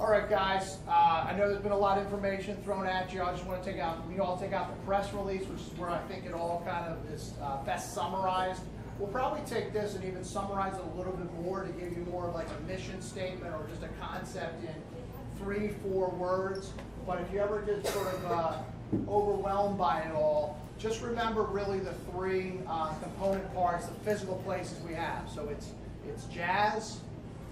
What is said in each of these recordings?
All right, guys. I know there's been a lot of information thrown at you. I just want to all take out the press release, which is where I think it all kind of is best summarized. We'll probably take this and even summarize it a little bit more to give you more of like a mission statement or just a concept in 3-4 words. But if you ever get sort of overwhelmed by it all, just remember really the three component parts, the physical places we have. So it's jazz,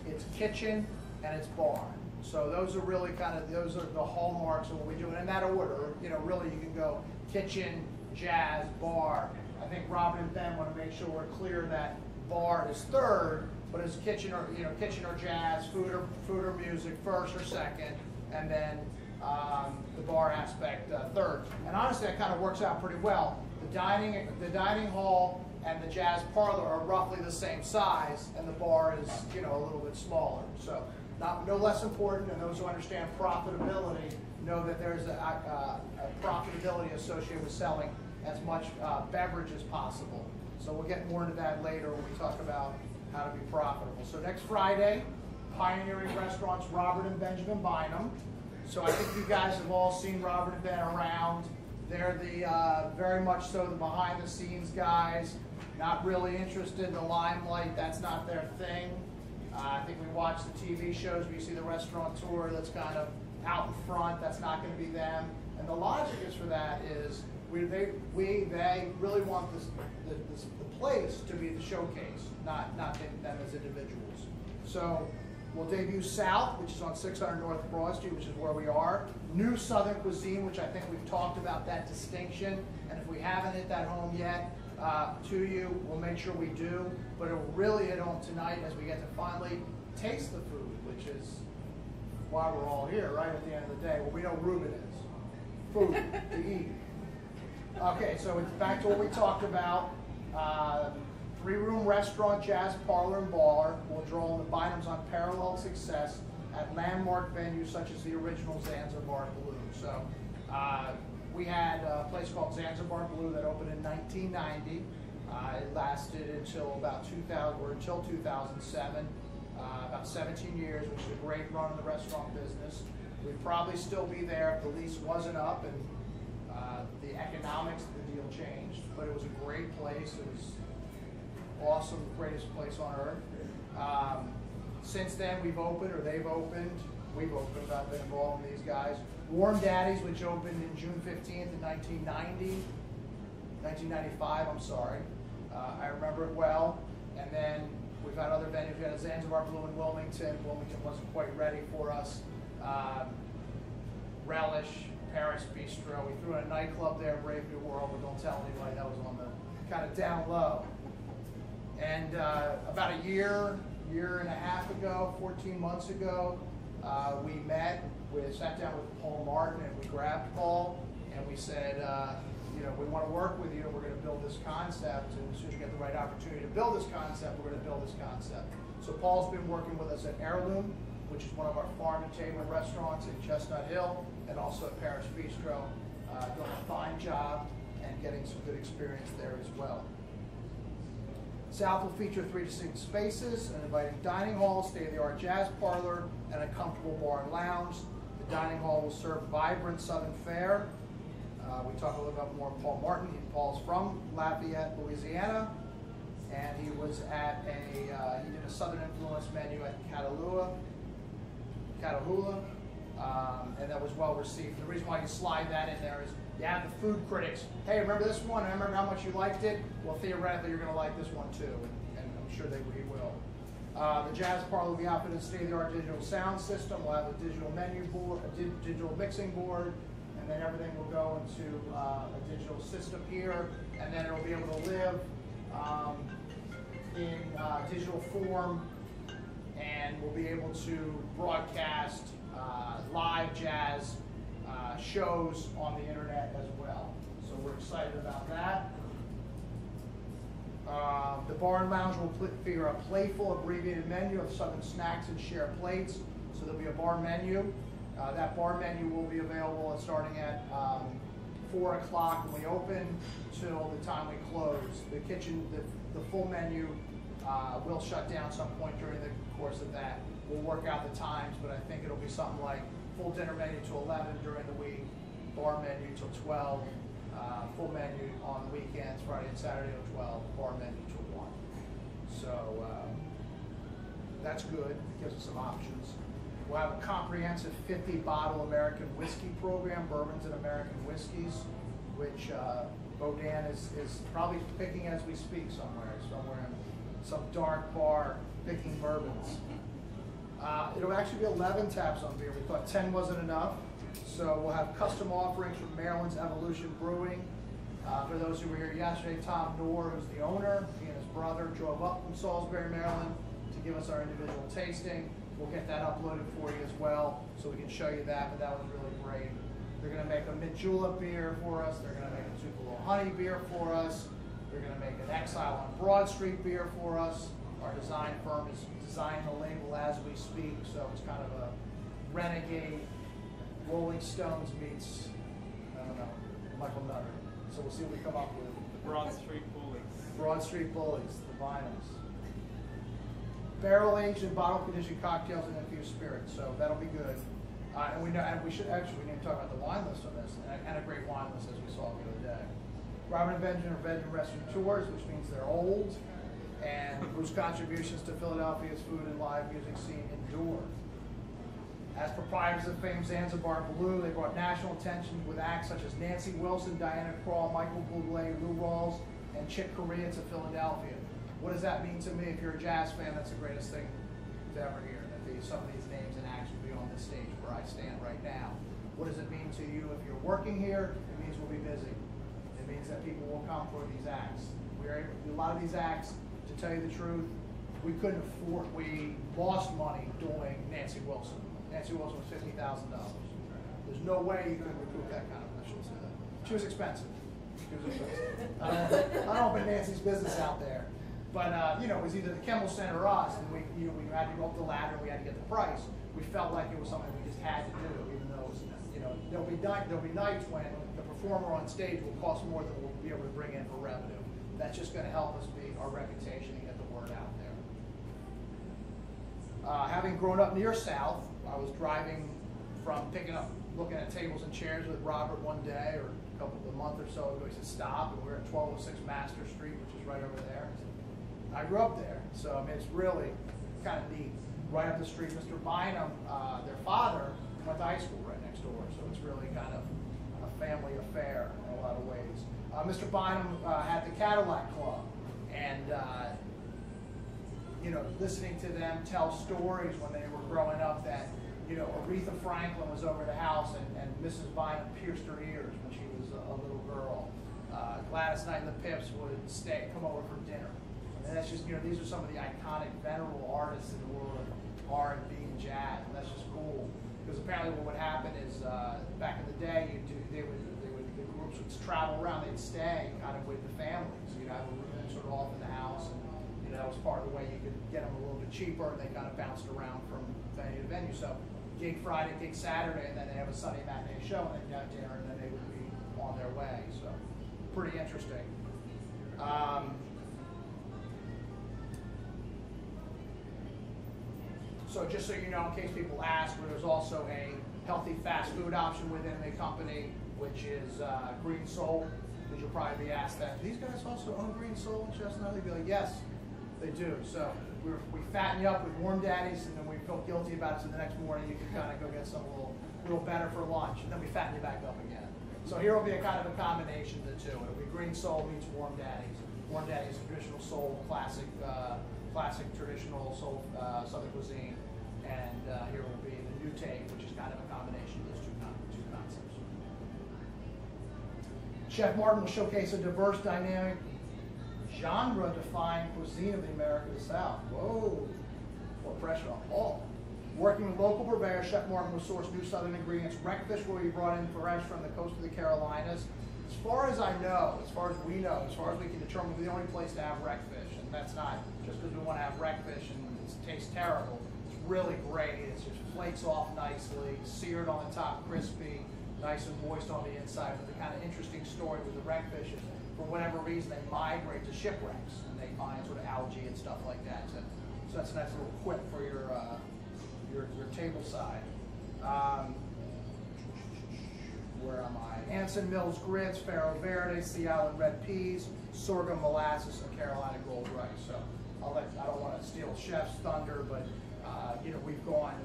it's kitchen, and it's bar. So those are really those are the hallmarks of what we do, and in that order. You know, really you can go kitchen, jazz, bar. I think Robin and Ben want to make sure we're clear that bar is third, but it's kitchen or kitchen or jazz, food or music first or second, and then the bar aspect third. And honestly, that kind of works out pretty well. The dining hall and the jazz parlor are roughly the same size, and the bar is a little bit smaller. So no less important, and those who understand profitability know that there's a profitability associated with selling as much beverage as possible. So we'll get more into that later when we talk about how to be profitable. So next Friday, Pioneering Restaurants, Robert and Benjamin Bynum. So I think you guys have all seen Robert and Ben around. They're the very much so the behind the scenes guys, not really interested in the limelight. That's not their thing. I think we watch the TV shows where you see the restaurateur that's kind of out in front. That's not going to be them. And the logic is for that is they really want the place to be the showcase, not them as individuals. So we'll debut South, which is on 600 North Broad Street, which is where we are. New Southern Cuisine, which I think we've talked about that distinction. And if we haven't hit that home yet to you, we'll make sure we do. But it'll really hit home tonight as we get to finally taste the food, which is why we're all here, right at the end of the day. Well, we know Reuben is. Food to eat. Okay, so it's back to what we talked about. 3-room restaurant, jazz parlor, and bar will draw on the Bynum's unparalleled success at landmark venues such as the original Zanzibar Blue. So we had a place called Zanzibar Blue that opened in 1990. It lasted until about 2007, about 17 years, which is a great run in the restaurant business. We'd probably still be there if the lease wasn't up and the economics of the deal changed, but it was a great place. It was awesome, greatest place on earth. Since then, we've opened, or they've opened, I've been involved in these guys. Warm Daddies, which opened in June 15th in 1995, I'm sorry. I remember it well. And then we've had other venues. We had a Zanzibar Blue in Wilmington. Wilmington wasn't quite ready for us. Relish, Paris Bistro. We threw in a nightclub there, Brave New World, but don't tell anybody. That was on the kind of down low. And about a year and a half ago, 14 months ago, we sat down with Paul Martin and we grabbed Paul and we said, we want to work with you. We're going to build this concept, and as soon as you get the right opportunity to build this concept, we're going to build this concept. So Paul's been working with us at Heirloom, which is one of our farm and table restaurants in Chestnut Hill, and also at Paris Bistro, doing a fine job and getting some good experience there as well. South will feature 3 distinct spaces, an inviting dining hall, state-of-the-art jazz parlor, and a comfortable bar and lounge. The dining hall will serve vibrant Southern fare. We talk a little bit more about Paul Martin. Paul's from Lafayette, Louisiana, and he was at he did a Southern influence menu at Catahoula, and that was well received. The reason why you slide that in there is you have the food critics. Hey, remember this one? I remember how much you liked it. Well, theoretically, you're going to like this one too, and I'm sure he will. The jazz parlor will be outfitted with a state-of-the-art digital sound system. We'll have a digital menu board, a digital mixing board, and then everything will go into a digital system here, and then it'll be able to live in digital form, and we'll be able to broadcast live jazz shows on the internet as well. So we're excited about that. The bar and lounge will feature a playful abbreviated menu of Southern snacks and share plates. So there'll be a bar menu. That bar menu will be available starting at 4 o'clock when we open till the time we close. The kitchen, the full menu will shut down some point during the course of that we'll work out the times, but I think it'll be something like full dinner menu till 11 during the week, bar menu till 12, full menu on the weekends, Friday and Saturday till 12, bar menu till 1. So that's good, it gives us some options. We'll have a comprehensive 50-bottle American whiskey program, bourbons and American whiskeys, which Bodan is probably picking as we speak somewhere in some dark bar picking bourbons. It'll actually be 11 taps on beer. We thought 10 wasn't enough. So we'll have custom offerings from Maryland's Evolution Brewing. For those who were here yesterday, Tom Knorr, who's the owner, he and his brother drove up from Salisbury, Maryland to give us our individual tasting. We'll get that uploaded for you as well, so we can show you that, but that was really great. They're gonna make a mint julep beer for us. They're gonna make a Tupelo honey beer for us. They're gonna make an Exile on Broad Street beer for us. Our design firm is designing the label as we speak, so it's kind of a renegade Rolling Stones meets, I don't know, Michael Nutter. So we'll see what we come up with. Broad Street Bullies. Broad Street Bullies, the vinyls. Barrel aged and bottle conditioned cocktails and infused spirits, so that'll be good. And we know, and we should actually, we need to talk about the wine list on this, and a great wine list as we saw the other day. Robert and Benjamin are veteran restaurateurs, which means they're old, and whose contributions to Philadelphia's food and live music scene endure. As proprietors of famed Zanzibar Blue, they brought national attention with acts such as Nancy Wilson, Diana Krall, Michael Bublé, Lou Rawls, and Chick Corea to Philadelphia. What does that mean to me? If you're a jazz fan, that's the greatest thing to ever hear. That some of these names and acts will be on this stage where I stand right now. What does it mean to you if you're working here? It means we'll be busy. It means that people will come for these acts. We're able to do a lot of these acts. To tell you the truth, we couldn't afford. We lost money doing Nancy Wilson. Nancy Wilson was $50,000. There's no way you could recoup that kind of. I shouldn't say that. She was expensive. I don't open Nancy's business out there. But you know, it was either the Kimmel Center or us, and we had to go up the ladder and we had to get the price. We felt like it was something we just had to do, even though it was, you know, there'll be nights when the performer on stage will cost more than we'll be able to bring in for revenue. That's just going to help us be our reputation and get the word out there. Having grown up near South, I was driving from looking at tables and chairs with Robert one day, or a month or so ago. He said, stop, and we were at 1206 Master Street, which is right over there. I grew up there, so I mean, it's really kind of neat. Right up the street, Mr. Bynum, their father, went to high school right next door, so it's really kind of a family affair in a lot of ways. Mr. Bynum had the Cadillac Club, and you know, listening to them tell stories when they were growing up that, you know, Aretha Franklin was over the house and Mrs. Bynum pierced her ears when she was a little girl. Gladys Knight and the Pips would come over for dinner. And that's just, you know, these are some of the iconic, venerable artists in the world of R&B and jazz, and that's just cool. Because apparently what would happen is, back in the day, the groups would travel around, they'd stay kind of with the families. You'd have a room sort of off in the house, and you know, that was part of the way you could get them a little bit cheaper, and they kind of bounced around from venue to venue. So gig Friday, gig Saturday, and then they have a Sunday matinee show, and then have dinner, and then they would be on their way. So pretty interesting. So just so you know, in case people ask, there's also a healthy fast food option within the company, which is Green Soul. Because you'll probably be asked that, do these guys also own Green Soul in Chestnut? They'd be like, yes, they do. So we fatten you up with Warm Daddies, and then we feel guilty about it, so the next morning you can kind of go get some little better for lunch, and then we fatten you back up again. So here will be a kind of a combination of the two. It'll be Green Soul meets Warm Daddies. Warm Daddies is traditional soul, classic traditional soul Southern cuisine, and here will be the new take, which is kind of a combination of those two concepts. Chef Martin will showcase a diverse, dynamic, genre-defined cuisine of the American South. Whoa, what pressure on Paul. Working with local purveyors, Chef Martin will source new Southern ingredients. Wreckfish will be brought in fresh from the coast of the Carolinas. As far as I know, as far as we know, as far as we can determine, we're the only place to have wreckfish, and that's not just because we want to have wreckfish and it tastes terrible. It's really great. It just flakes off nicely, seared on the top, crispy, nice and moist on the inside. But the kind of interesting story with the wreckfish is, for whatever reason, they migrate to shipwrecks, and they find sort of algae and stuff like that. So that's a nice little quip for your your table side. Where am I? Anson Mills grits, Faro Verde, Sea Island red peas, sorghum molasses, and Carolina gold rice. So I don't want to steal chef's thunder, but we've gone,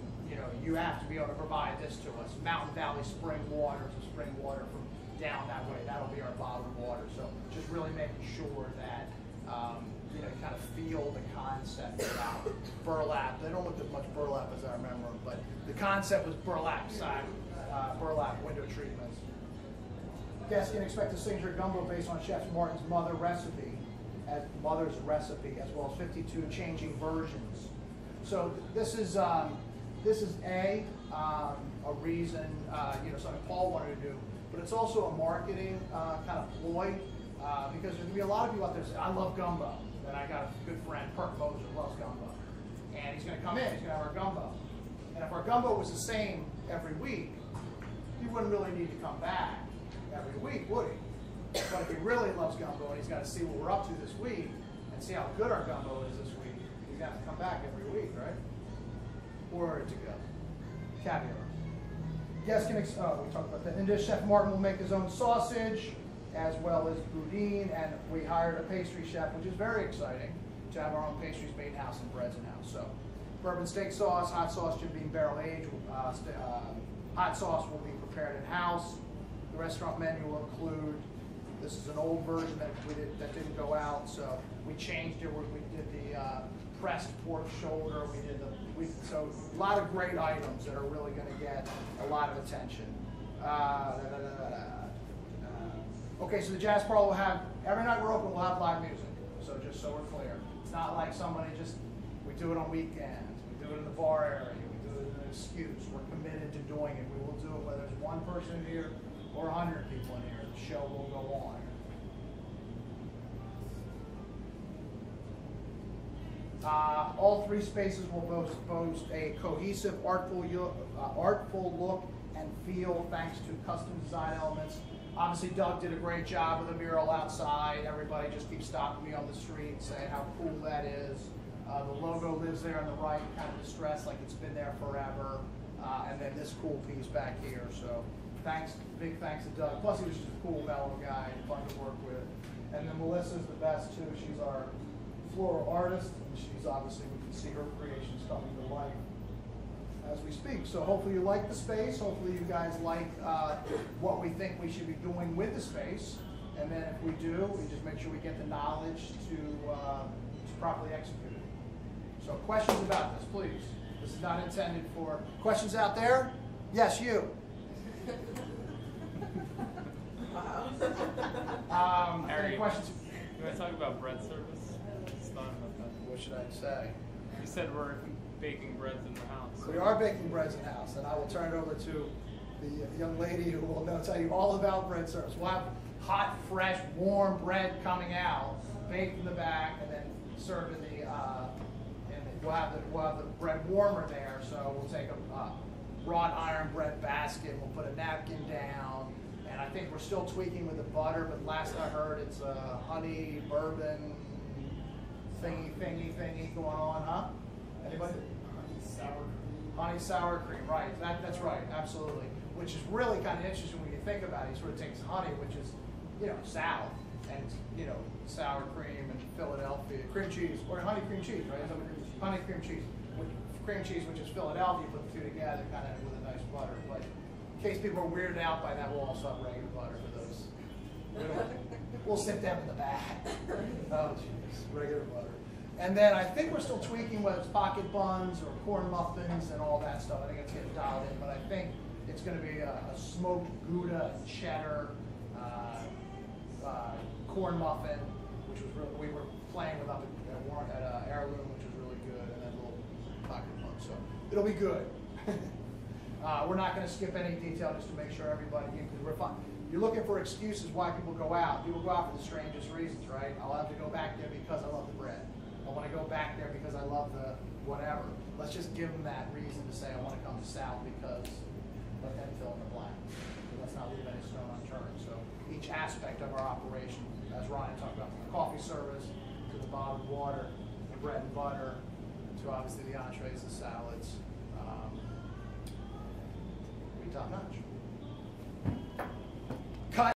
you have to be able to provide this to us. Mountain Valley spring water, so spring water from down that way, that'll be our bottled water. So just really making sure that kind of feel the concept about burlap. They don't look as much burlap as I remember, but the concept was burlap side, burlap window treatments. Guests can expect a signature gumbo based on Chef Martin's mother's recipe, as well as 52 changing versions. So this is a reason, something Paul wanted to do, but it's also a marketing kind of ploy, because there's going to be a lot of people out there that say, I love gumbo. And I got a good friend, Perk Moser, loves gumbo. And he's going to come in, he's going to have our gumbo. And if our gumbo was the same every week, he wouldn't really need to come back every week, would he? But if he really loves gumbo and he's got to see what we're up to this week and see how good our gumbo is this week, he's going to have to come back every week, right? Or to go. Caviar. Guests can, we talked about that. And this Chef Martin will make his own sausage, as well as boudin, and we hired a pastry chef, which is very exciting, to have our own pastries made in-house and breads in-house. So, bourbon steak sauce, hot sauce, Jim Beam barrel aged, hot sauce will be prepared in-house. The restaurant menu will include, this is an old version that that didn't go out, so we changed it. We did the pressed pork shoulder, so a lot of great items that are really going to get a lot of attention. Okay, so the Jazz Parlor will have, every night we're open, we'll have live music. So just so we're clear. It's not like we do it on weekends, we do it in the bar area, we do it as an excuse. We're committed to doing it. We will do it whether it's one person here or 100 people in here. The show will go on. All three spaces will boast a cohesive, artful look and feel thanks to custom design elements. Obviously, Doug did a great job with the mural outside. Everybody just keeps stopping me on the street saying how cool that is. The logo lives there on the right, kind of distressed, like it's been there forever. And then this cool piece back here. So big thanks to Doug. Plus, he was just a cool, mellow guy, fun to work with. And then Melissa's the best, too. She's our floral artist. And she's obviously, we can see her creations coming to life as we speak. So hopefully you like the space. Hopefully you guys like what we think we should be doing with the space. And then if we do, we just make sure we get the knowledge to properly execute it. So questions about this, please. This is not intended for questions out there. Yes, you. Any questions? You want to talk about bread service? What should I say? You said we're baking breads in the house. We are baking breads in the house, and I will turn it over to the young lady who will tell you all about bread service. We'll have hot, fresh, warm bread coming out, baked in the back, and then served in the. We'll have the bread warmer there. So we'll take a wrought iron bread basket. We'll put a napkin down, and I think we're still tweaking with the butter. But last I heard, it's a honey bourbon thingy going on, huh? Anybody? Honey sour cream, right? That's right, absolutely. Which is really kind of interesting when you think about it. He sort of takes honey, which is, South, and sour cream and Philadelphia cream cheese, or honey cream cheese, right? Honey cream cheese, which is Philadelphia. Put the two together, kind of with a nice butter. But in case people are weirded out by that, we'll also have regular butter for those. We'll sit them in the back. Oh, jeez, regular butter. And then I think we're still tweaking whether it's pocket buns or corn muffins and all that stuff. I think it's getting dialed in, but I think it's going to be a smoked Gouda and cheddar corn muffin, which was really, we were playing with up at Heirloom, which was really good, and then a little pocket bun. So it'll be good. We're not going to skip any detail just to make sure everybody, because we're fine. You're looking for excuses why people go out. People go out for the strangest reasons, right? I'll have to go back there because I love the bread. I want to go back there because I love the whatever. Let's just give them that reason to say I want to come to South because let them fill in the blank. So let's not leave any stone unturned. So each aspect of our operation, as Ryan talked about, from the coffee service to the bottled water, the bread and butter, to obviously the entrees, the salads, Be top notch.